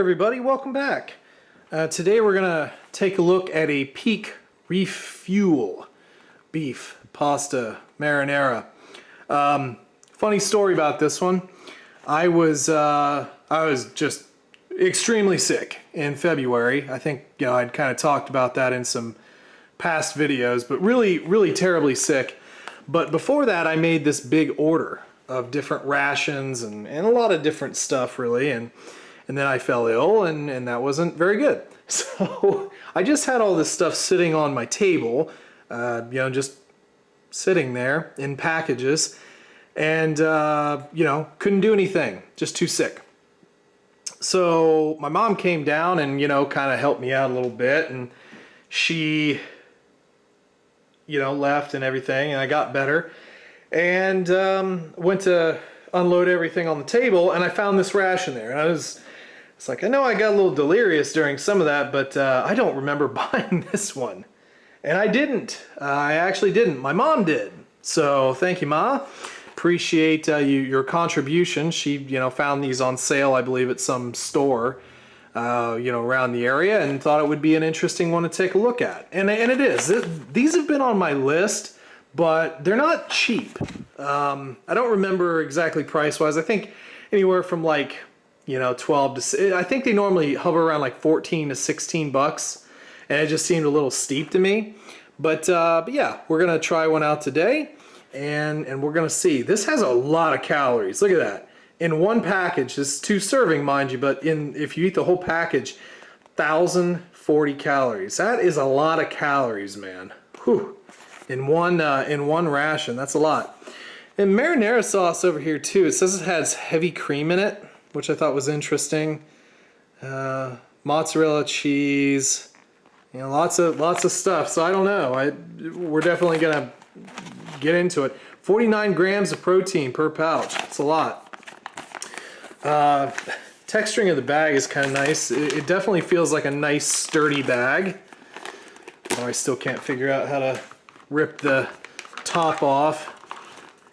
everybody, welcome back. Today we're gonna take a look at a peak Refuel beef pasta marinara. Funny story about this one. I was just extremely sick in February. I think I'd kind of talked about that in some past videos, but really terribly sick. But before that, I made this big order of different rations and a lot of different stuff really, and then I fell ill and that wasn't very good. So I just had all this stuff sitting on my table, just sitting there in packages, and couldn't do anything, just too sick. So my mom came down and kind of helped me out a little bit, and she left and everything, and I got better and went to unload everything on the table, and I found this ration there, and it's like, I know I got a little delirious during some of that, but I don't remember buying this one. And I didn't. I actually didn't. My mom did. So thank you, Ma. Appreciate your contribution. She found these on sale, I believe, at some store around the area, and thought it would be an interesting one to take a look at. And it is. These have been on my list, but they're not cheap. I don't remember exactly price-wise. I think anywhere from like 12 to, I think they normally hover around like 14 to 16 bucks, and it just seemed a little steep to me. But yeah, we're gonna try one out today, and we're gonna see. This has a lot of calories. Look at that. In one package, this is 2 serving, mind you, but if you eat the whole package, 1,040 calories. That is a lot of calories, man. Whew. In one ration, that's a lot. And marinara sauce over here too. It says it has heavy cream in it, which I thought was interesting. Mozzarella cheese, lots of stuff. So I don't know. We're definitely gonna get into it. 49 grams of protein per pouch. It's a lot. Texturing of the bag is kind of nice. It definitely feels like a nice sturdy bag. Oh, I still can't figure out how to rip the top off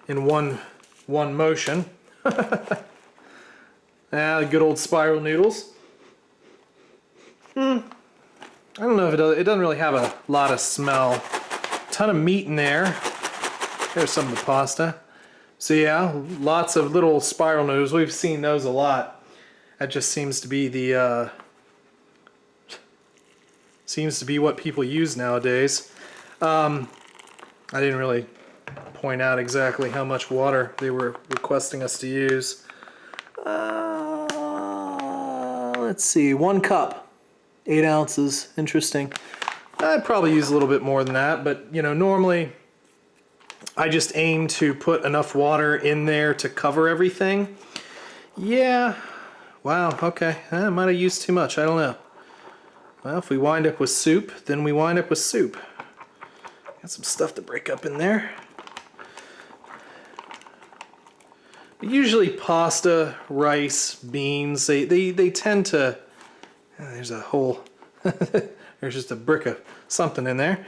in one motion. The good old spiral noodles. I don't know if it doesn't really have a lot of smell. Ton of meat in there. There's some of the pasta. So yeah, lots of little spiral noodles. We've seen those a lot. That just seems to be what people use nowadays. I didn't really point out exactly how much water they were requesting us to use. Let's see, 1 cup, 8 ounces. Interesting. I'd probably use a little bit more than that, but normally I just aim to put enough water in there to cover everything. Yeah, wow, okay, I might have used too much, I don't know. Well, if we wind up with soup, then we wind up with soup. Got some stuff to break up in there. But usually pasta, rice, beans, they tend to, there's a whole, there's just a brick of something in there.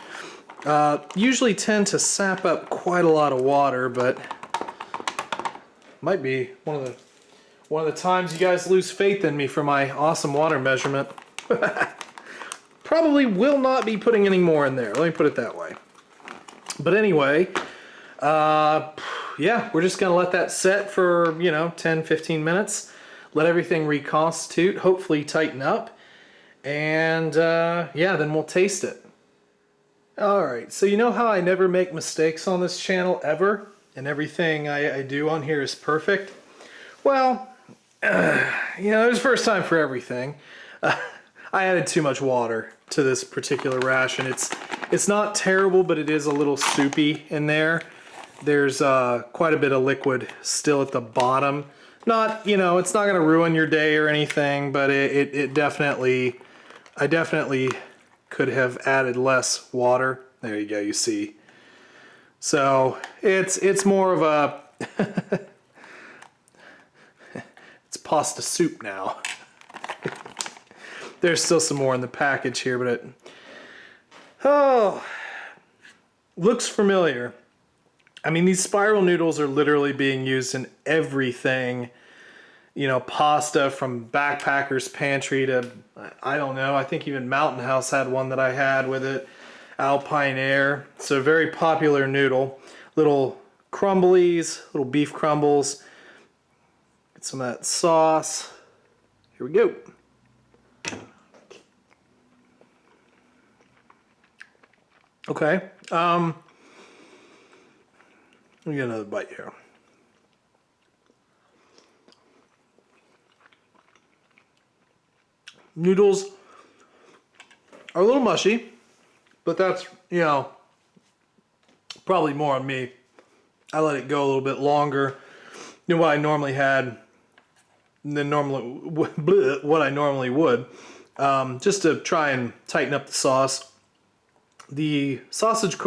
Usually tend to sap up quite a lot of water, but might be one of the times you guys lose faith in me for my awesome water measurement. Probably will not be putting any more in there, let me put it that way. But anyway, yeah, we're just gonna let that set for 10-15 minutes, let everything reconstitute, hopefully tighten up, and yeah, then we'll taste it. Alright, so you know how I never make mistakes on this channel ever, and everything I do on here is perfect? Well, there's a first time for everything. I added too much water to this particular ration. It's not terrible, but it is a little soupy in there. There's quite a bit of liquid still at the bottom. Not, it's not going to ruin your day or anything, but it definitely, I definitely could have added less water. There you go, you see. So it's more of a it's pasta soup now. There's still some more in the package here, but looks familiar. I mean, these spiral noodles are literally being used in everything you know, pasta from Backpacker's Pantry to, I don't know, I think even Mountain House had one that I had with it. Alpine Air. So a very popular noodle. Little crumblies, little beef crumbles. Get some of that sauce. Here we go. Okay. Let me get another bite here. Noodles are a little mushy, but that's, you know, probably more on me. I let it go a little bit longer than what I normally had, what I normally would, just to try and tighten up the sauce. The sausage,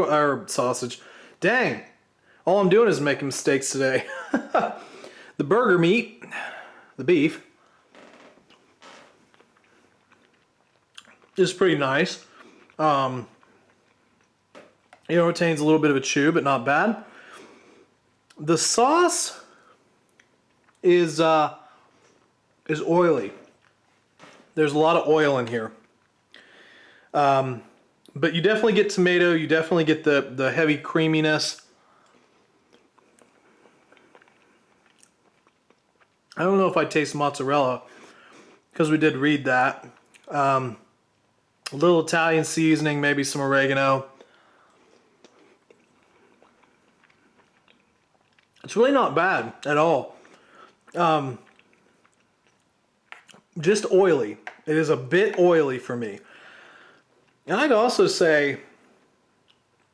dang, all I'm doing is making mistakes today. The burger meat, the beef, is pretty nice. You know, retains a little bit of a chew, but not bad. The sauce is oily. There's a lot of oil in here. But you definitely get tomato, you definitely get the heavy creaminess. I don't know if I taste mozzarella, because we did read that. A little Italian seasoning, maybe some oregano. It's really not bad at all. Just oily. It is a bit oily for me. And I'd also say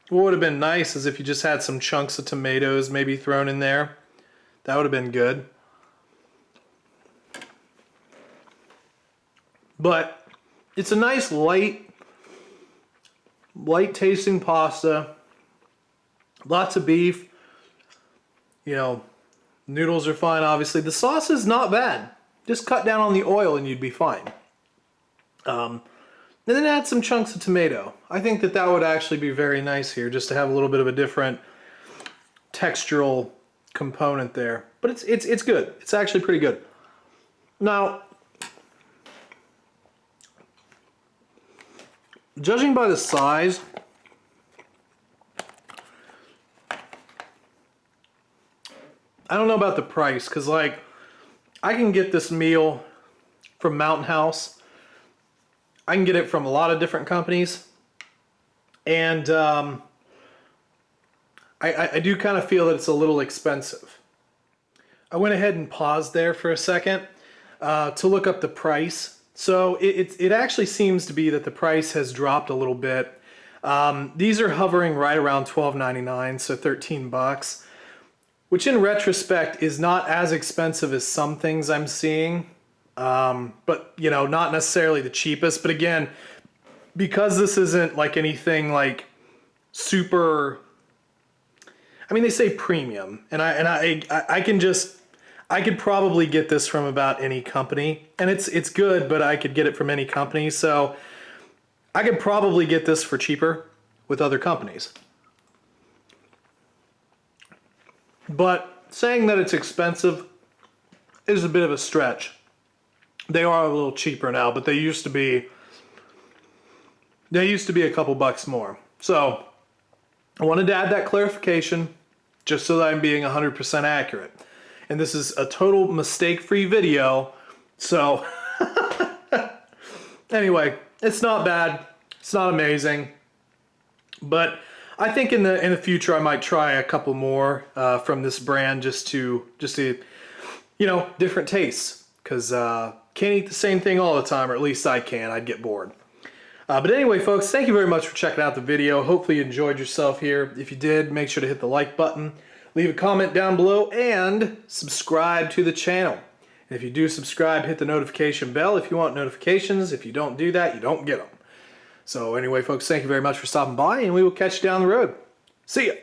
what would have been nice is if you just had some chunks of tomatoes maybe thrown in there. That would have been good. But it's a nice light tasting pasta. Lots of beef. You know, noodles are fine, obviously. The sauce is not bad. Just cut down on the oil and you'd be fine. And then add some chunks of tomato. I think that would actually be very nice here, just to have a little bit of a different textural component there. But it's good. It's actually pretty good. Now, judging by the size, I don't know about the price, because like I can get this meal from Mountain House. I can get it from a lot of different companies, and I do kind of feel that it's a little expensive. I went ahead and paused there for a second to look up the price. So it actually seems to be that the price has dropped a little bit. These are hovering right around $12.99, so 13 bucks, which in retrospect is not as expensive as some things I'm seeing. But you know, not necessarily the cheapest, but again, because this isn't like anything like super, I mean, they say premium, and I could probably get this from about any company, and it's good, but I could get it from any company, so I could probably get this for cheaper with other companies. But saying that it's expensive is a bit of a stretch. They are a little cheaper now, but they used to be a couple bucks more. So I wanted to add that clarification just so that I'm being 100% accurate. And this is a total mistake-free video. So anyway, it's not bad. It's not amazing. But I think in the future I might try a couple more from this brand just to you know, different tastes, because can't eat the same thing all the time, or at least I can. I'd get bored. But anyway, folks, thank you very much for checking out the video. Hopefully you enjoyed yourself here. If you did, make sure to hit the like button, leave a comment down below, and subscribe to the channel. And if you do subscribe, hit the notification bell if you want notifications. If you don't do that, you don't get them. So anyway, folks, thank you very much for stopping by, and we will catch you down the road. See ya!